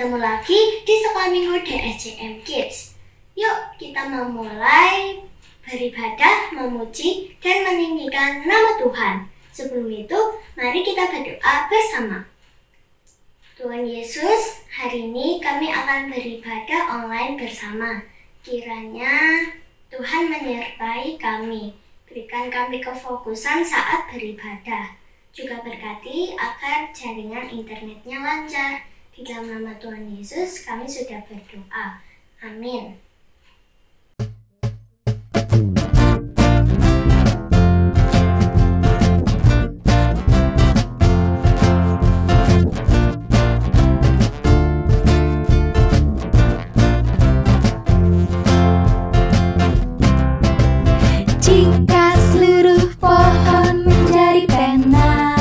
bertemu lagi di Sekolah Minggu DSCM Kids. Yuk kita memulai beribadah, memuji, dan meninggikan nama Tuhan. Sebelum itu, mari kita berdoa bersama. Tuhan Yesus, hari ini kami akan beribadah online bersama. Kiranya Tuhan menyertai kami. Berikan kami kefokusan saat beribadah. Juga berkati agar jaringan internetnya lancar. Di dalam nama Tuhan Yesus kami sudah berdoa. Amin. Jika seluruh pohon menjadi pena,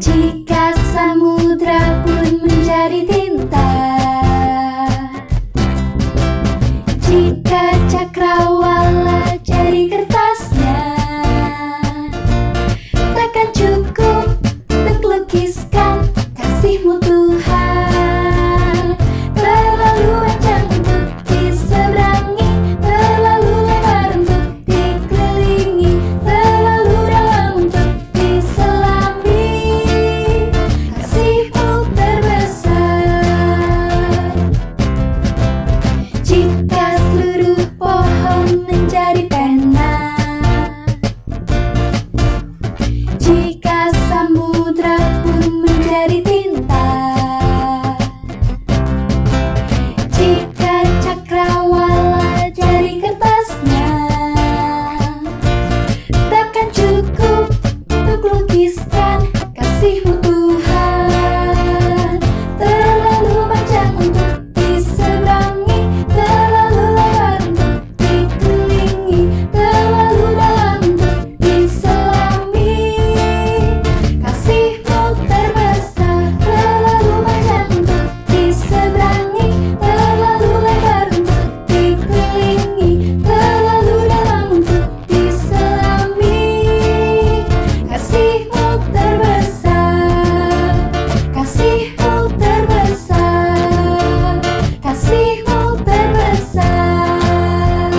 jika samudra pun menjadi tinta, jika cakrawala jadi kertasnya, takkan cukup untuk lukiskan kasih-Mu Tuhan. Terlalu panjang untuk diseberangi, terlalu lebar untuk dikelilingi, terlalu dalam untuk diselami. Kasih-Mu terbesar. Jika seluruh pohon menjadi pena, jika samudra pun menjadi tinta, jika cakrawala jadi kertasnya, takkan cukup untuk lukiskan kasih-Mu Tuhan. Terlalu panjang untuk diseberangi, terlalu lebar untuk dikelilingi, terlalu dalam untuk diselami. Kasih-Mu terbesar. Terlalu panjang untuk diseberangi, terlalu lebar untuk dikelilingi, terlalu dalam untuk diselami. Kasih-Mu terbesar. Kasih-Mu terbesar. Kasih-Mu terbesar.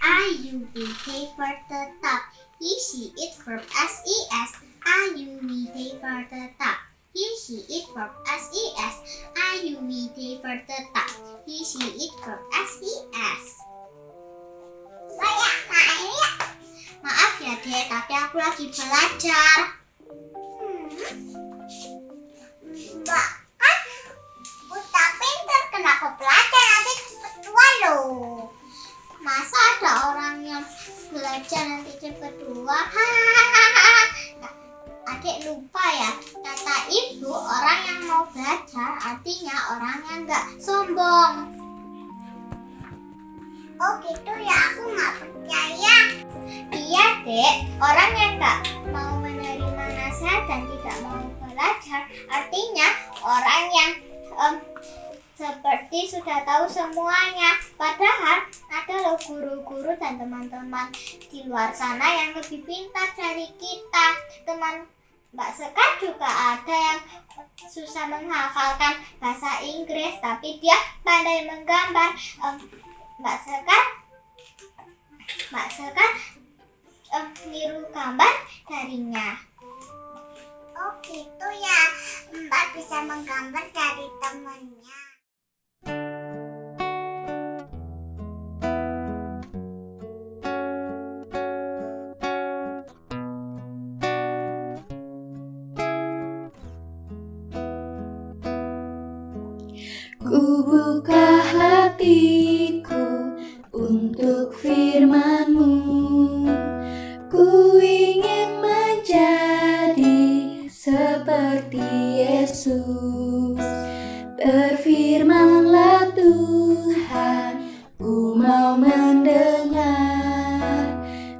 IUVK for the top. He, she, it verb SES. IUVK for the top. He, she, it verb SES. IUVK for the top. He, she, it verb SES. Maaf ya Dek, tapi aku lagi belajar. Mbak, kan udah pinter, kenapa belajar nanti cepet tua loh. Masa ada orang yang belajar nanti cepet tua? Adik lupa ya, kata ibu orang yang mau belajar artinya orang yang gak sombong. Oh gitu ya, aku gak percaya. Iya Dek, orang yang gak mau menerima nasihat dan tidak mau belajar artinya orang yang seperti sudah tahu semuanya. Padahal ada loh guru-guru dan teman-teman di luar sana yang lebih pintar dari kita. Teman Mbak Sekar juga ada yang susah menghafalkan bahasa Inggris, tapi dia pandai menggambar. Mbak Sekar niru gambar darinya. Oh gitu ya, Mbak bisa menggambar dari temannya. Ku buka hatiku untuk firman-Mu. Ku ingin menjadi seperti Yesus. Berfirman-Lah Tuhan, ku mau mendengar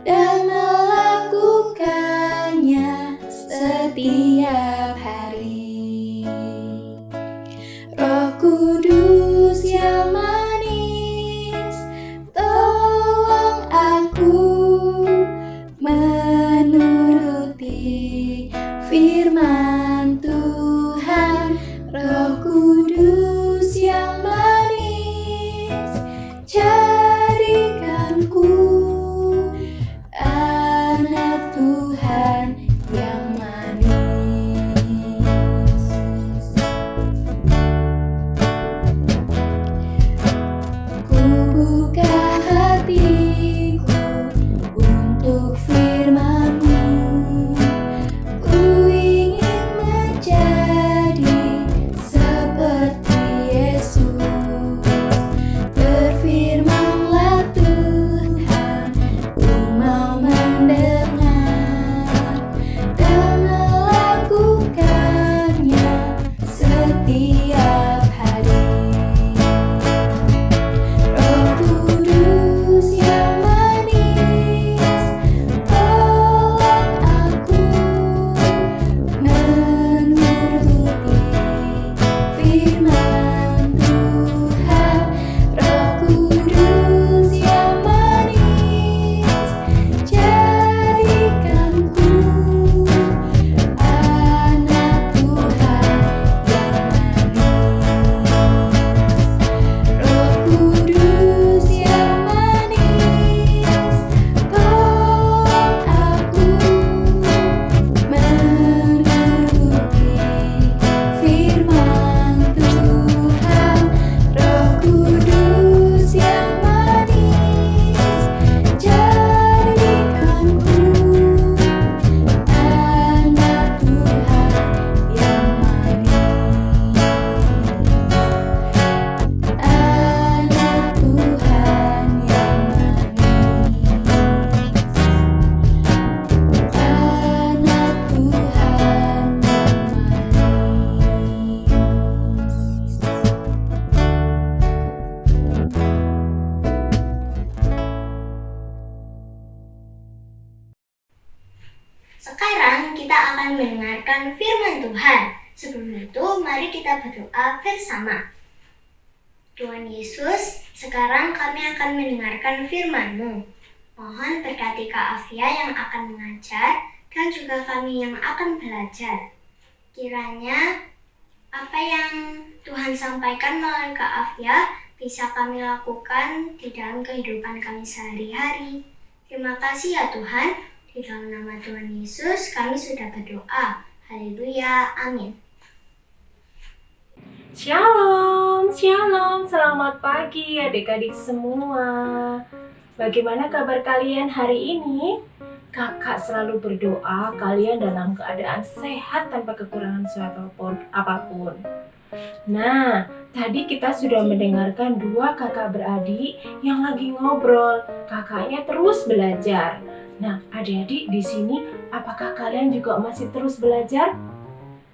dan melakukannya setiap hari. Roh Kudus yang manis, tolong aku Sekarang kita akan mendengarkan firman Tuhan. Sebelum itu, mari kita berdoa bersama. Tuhan Yesus, sekarang kami akan mendengarkan firman-Mu. Mohon berkati Kak Afia yang akan mengajar dan juga kami yang akan belajar. Kiranya apa yang Tuhan sampaikan melalui Kak Afia bisa kami lakukan di dalam kehidupan kami sehari-hari. Terima kasih ya Tuhan. Di dalam nama Tuhan Yesus kami sudah berdoa. Haleluya. Amin. Shalom, shalom, selamat pagi adik-adik semua. Bagaimana kabar kalian hari ini? Kakak selalu berdoa kalian dalam keadaan sehat tanpa kekurangan suatu apapun. Nah, tadi kita sudah mendengarkan dua kakak beradik yang lagi ngobrol. Kakaknya terus belajar. Nah, adik-adik di sini, apakah kalian juga masih terus belajar?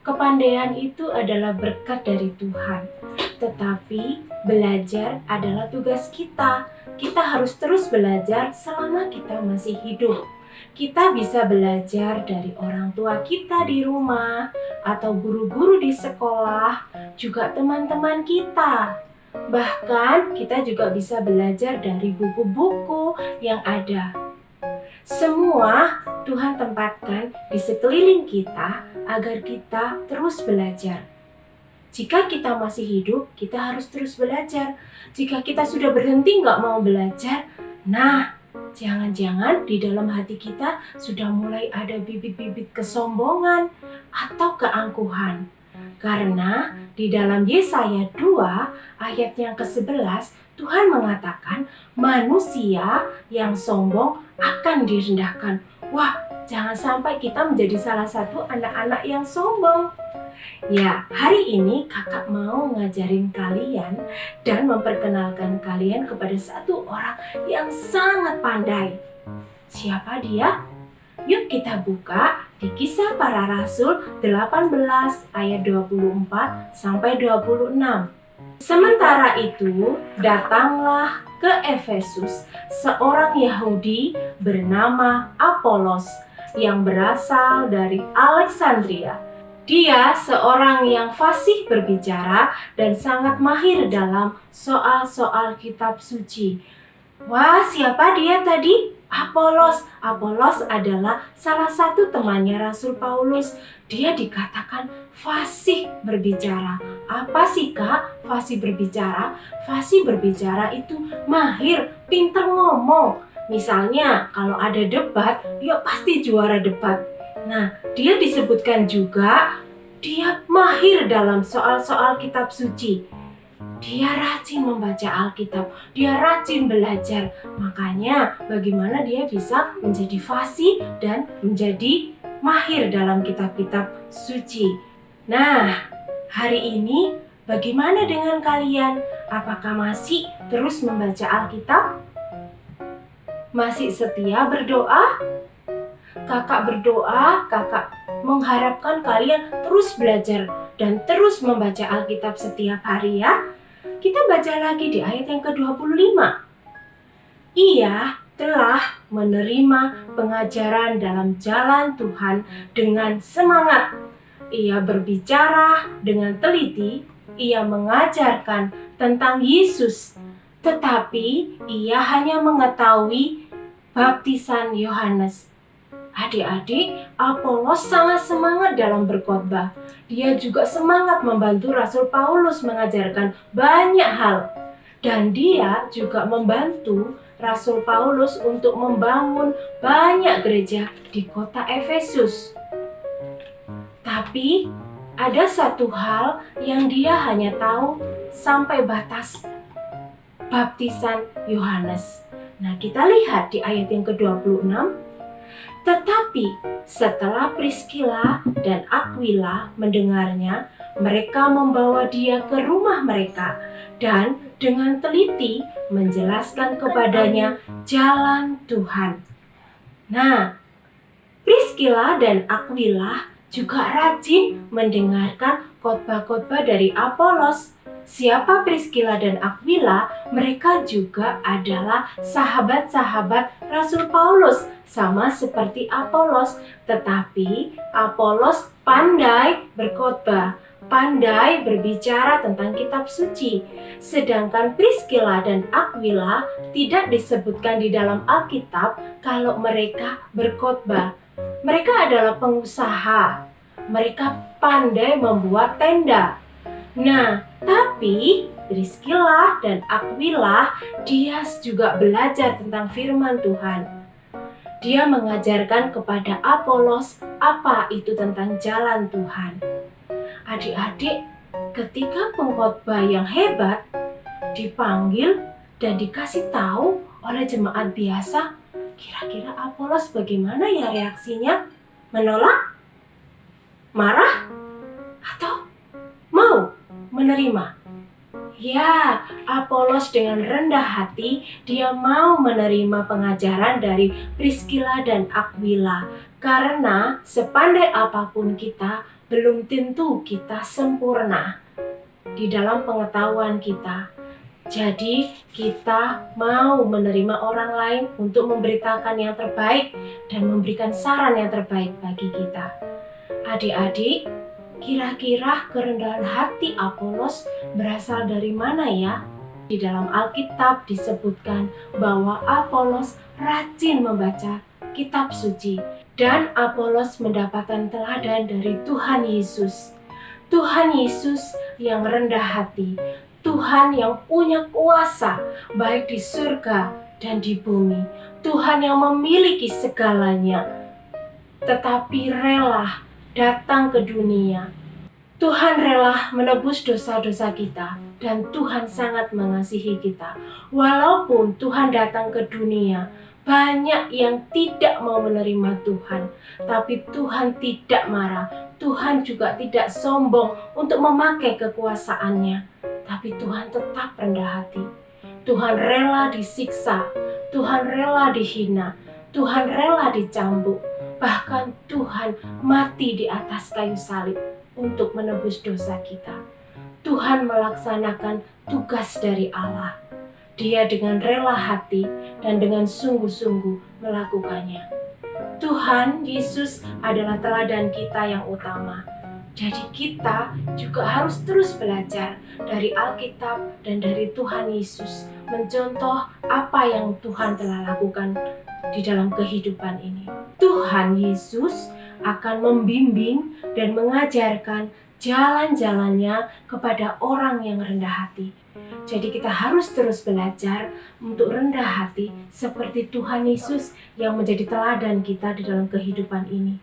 Kepandaian itu adalah berkat dari Tuhan. Tetapi belajar adalah tugas kita. Kita harus terus belajar selama kita masih hidup. Kita bisa belajar dari orang tua kita di rumah, atau guru-guru di sekolah, juga teman-teman kita. Bahkan kita juga bisa belajar dari buku-buku yang ada. Semua Tuhan tempatkan di sekeliling kita agar kita terus belajar. Jika kita masih hidup, kita harus terus belajar. Jika kita sudah berhenti nggak mau belajar, nah jangan-jangan di dalam hati kita sudah mulai ada bibit-bibit kesombongan atau keangkuhan. Karena di dalam Yesaya 2 ayat yang ke-11 Tuhan mengatakan manusia yang sombong akan direndahkan. Wah, jangan sampai kita menjadi salah satu anak-anak yang sombong. Ya, hari ini kakak mau ngajarin kalian dan memperkenalkan kalian kepada satu orang yang sangat pandai. Siapa dia? Yuk kita buka di Kisah Para Rasul 18 ayat 24 sampai 26. Sementara itu, datanglah ke Efesus seorang Yahudi bernama Apolos yang berasal dari Alexandria. Dia seorang yang fasih berbicara dan sangat mahir dalam soal-soal kitab suci. Wah, siapa dia tadi? Apolos. Apolos adalah salah satu temannya Rasul Paulus. Dia dikatakan fasih berbicara. Apa sih Kak fasih berbicara? Fasih berbicara itu mahir, pinter ngomong. Misalnya kalau ada debat, dia pasti juara debat. Nah, dia disebutkan juga dia mahir dalam soal-soal kitab suci. Dia rajin membaca Alkitab, dia rajin belajar. Makanya bagaimana dia bisa menjadi fasih dan menjadi mahir dalam kitab-kitab suci. Nah, hari ini bagaimana dengan kalian? Apakah masih terus membaca Alkitab? Masih setia berdoa? Kakak berdoa, kakak mengharapkan kalian terus belajar dan terus membaca Alkitab setiap hari ya. Kita baca lagi di ayat yang ke-25. Ia telah menerima pengajaran dalam jalan Tuhan dengan semangat. Ia berbicara dengan teliti, ia mengajarkan tentang Yesus. Tetapi ia hanya mengetahui baptisan Yohanes. Adik-adik, Apolos sangat semangat dalam berkhotbah. Dia juga semangat membantu Rasul Paulus mengajarkan banyak hal. Dan dia juga membantu Rasul Paulus untuk membangun banyak gereja di kota Efesus. Tapi ada satu hal yang dia hanya tahu sampai batas baptisan Yohanes. Nah, kita lihat di ayat yang ke-26. Tetapi setelah Priskila dan Aquila mendengarnya, mereka membawa dia ke rumah mereka dan dengan teliti menjelaskan kepadanya jalan Tuhan. Nah, Priskila dan Aquila juga rajin mendengarkan khotbah-khotbah dari Apolos. Siapa Priscilla dan Aquila? Mereka juga adalah sahabat-sahabat Rasul Paulus, sama seperti Apolos. Tetapi Apolos pandai berkhotbah, pandai berbicara tentang kitab suci. Sedangkan Priscilla dan Aquila tidak disebutkan di dalam Alkitab kalau mereka berkhotbah. Mereka adalah pengusaha. Mereka pandai membuat tenda. Nah, tapi Priscilla dan Aquila dia juga belajar tentang firman Tuhan. Dia mengajarkan kepada Apolos apa itu tentang jalan Tuhan. Adik-adik, ketika pengkhotbah yang hebat dipanggil dan dikasih tahu oleh jemaat biasa, kira-kira Apolos bagaimana ya reaksinya? Menolak? Marah? Atau mau menerima? Ya, Apolos dengan rendah hati dia mau menerima pengajaran dari Priscilla dan Aquila. Karena sepandai apapun kita, belum tentu kita sempurna di dalam pengetahuan kita. Jadi kita mau menerima orang lain untuk memberitakan yang terbaik dan memberikan saran yang terbaik bagi kita. Adik-adik, kira-kira kerendahan hati Apolos berasal dari mana ya? Di dalam Alkitab disebutkan bahwa Apolos rajin membaca kitab suci dan Apolos mendapatkan teladan dari Tuhan Yesus. Tuhan Yesus yang rendah hati, Tuhan yang punya kuasa baik di surga dan di bumi. Tuhan yang memiliki segalanya, tetapi rela datang ke dunia. Tuhan rela menebus dosa-dosa kita dan Tuhan sangat mengasihi kita. Walaupun Tuhan datang ke dunia, banyak yang tidak mau menerima Tuhan, tapi Tuhan tidak marah. Tuhan juga tidak sombong untuk memakai kekuasaannya, tapi Tuhan tetap rendah hati. Tuhan rela disiksa, Tuhan rela dihina, Tuhan rela dicambuk. Bahkan Tuhan mati di atas kayu salib untuk menebus dosa kita. Tuhan melaksanakan tugas dari Allah. Dia dengan rela hati dan dengan sungguh-sungguh melakukannya. Tuhan Yesus adalah teladan kita yang utama. Jadi kita juga harus terus belajar dari Alkitab dan dari Tuhan Yesus, mencontoh apa yang Tuhan telah lakukan di dalam kehidupan ini. Tuhan Yesus akan membimbing dan mengajarkan jalan-jalannya kepada orang yang rendah hati. Jadi kita harus terus belajar untuk rendah hati seperti Tuhan Yesus yang menjadi teladan kita di dalam kehidupan ini.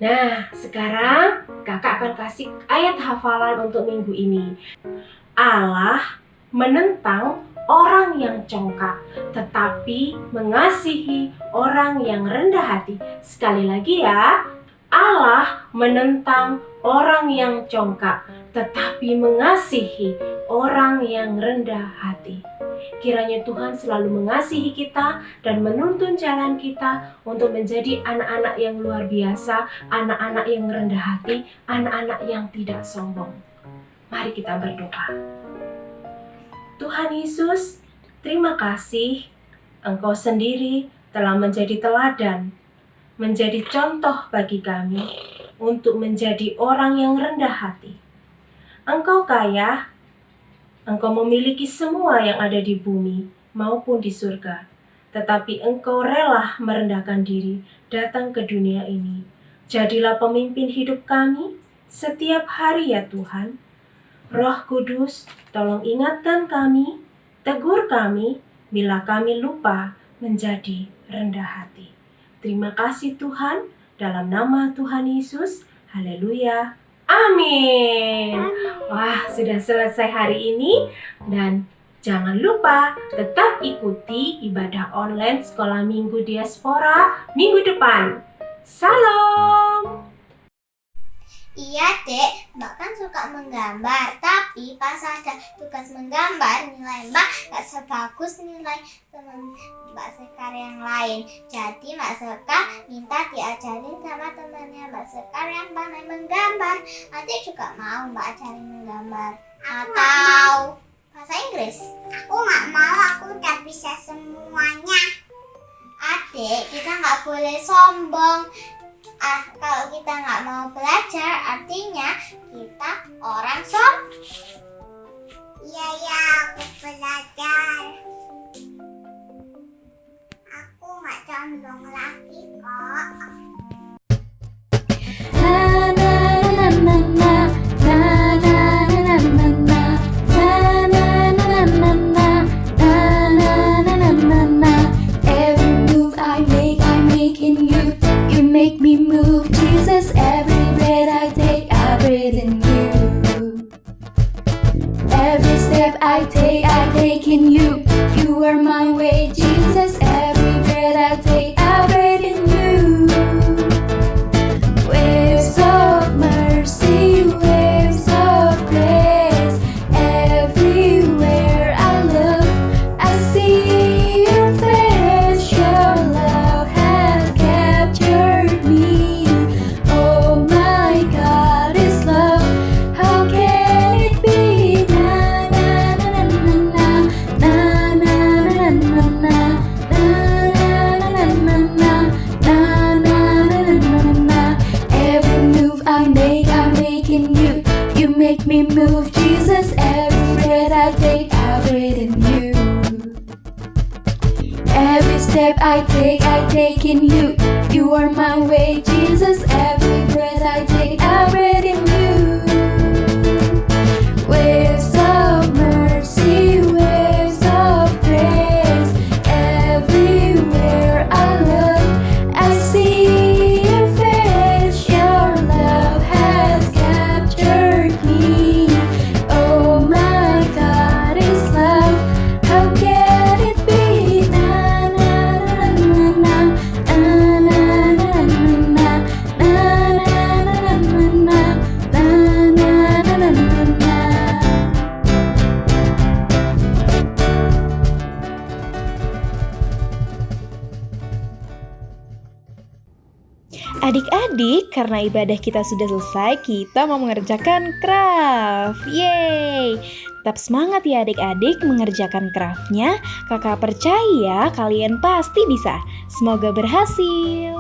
Nah, sekarang kakak akan kasih ayat hafalan untuk minggu ini. Allah menentang orang yang congkak, tetapi mengasihi orang yang rendah hati. Sekali lagi ya, Allah menentang orang yang congkak, tetapi mengasihi orang yang rendah hati. Kiranya Tuhan selalu mengasihi kita dan menuntun jalan kita untuk menjadi anak-anak yang luar biasa, anak-anak yang rendah hati, anak-anak yang tidak sombong. Mari kita berdoa. Tuhan Yesus, terima kasih Engkau sendiri telah menjadi teladan, menjadi contoh bagi kami untuk menjadi orang yang rendah hati. Engkau kaya, Engkau memiliki semua yang ada di bumi maupun di surga, tetapi Engkau rela merendahkan diri datang ke dunia ini. Jadilah pemimpin hidup kami setiap hari ya Tuhan. Roh Kudus, tolong ingatkan kami, tegur kami bila kami lupa menjadi rendah hati. Terima kasih Tuhan, dalam nama Tuhan Yesus, haleluya, amin. Wah, sudah selesai hari ini dan jangan lupa tetap ikuti ibadah online Sekolah Minggu Diaspora minggu depan. Salam! Iya dek, Mbak kan suka menggambar, tapi pas ada tugas menggambar nilai Mbak gak sebagus nilai teman Mbak Sekar yang lain. Jadi Mbak Sekar minta diajarin sama temannya Mbak Sekar yang pandai menggambar. Nanti juga mau Mbak ajarin menggambar. Atau bahasa Inggris? Aku nggak mau, aku udah bisa semuanya. Adik, kita nggak boleh sombong. Kalau kita nggak mau belajar, artinya kita orang Iya ya, aku belajar. Aku nggak sombong lagi kok. Every move I make in you. You make me move, Jesus. Every breath I breathe in you. Every step I take in you. You are my way, Jesus. Every breath I breathe in you. Waves of mercy, waves of grace. Everywhere I look, I see your face. Your love has captured me. Oh my God, is love. How can it be? Na na na na na na na na na na na. Every move I make in you. You make me move, Jesus. Every breath I breathe in you. Every step I take in you. You are my way, Jesus. Every breath I breathe in you. Waves of mercy, waves of grace. Everywhere I look, I see your face. Your love has captured me. Oh my God, is love. How can it be? Na na na na na na na na na na na na. Adik-adik, karena ibadah kita sudah selesai, kita mau mengerjakan craft. Yeay! Tetap semangat ya adik-adik mengerjakan craftnya. Kakak percaya kalian pasti bisa. Semoga berhasil.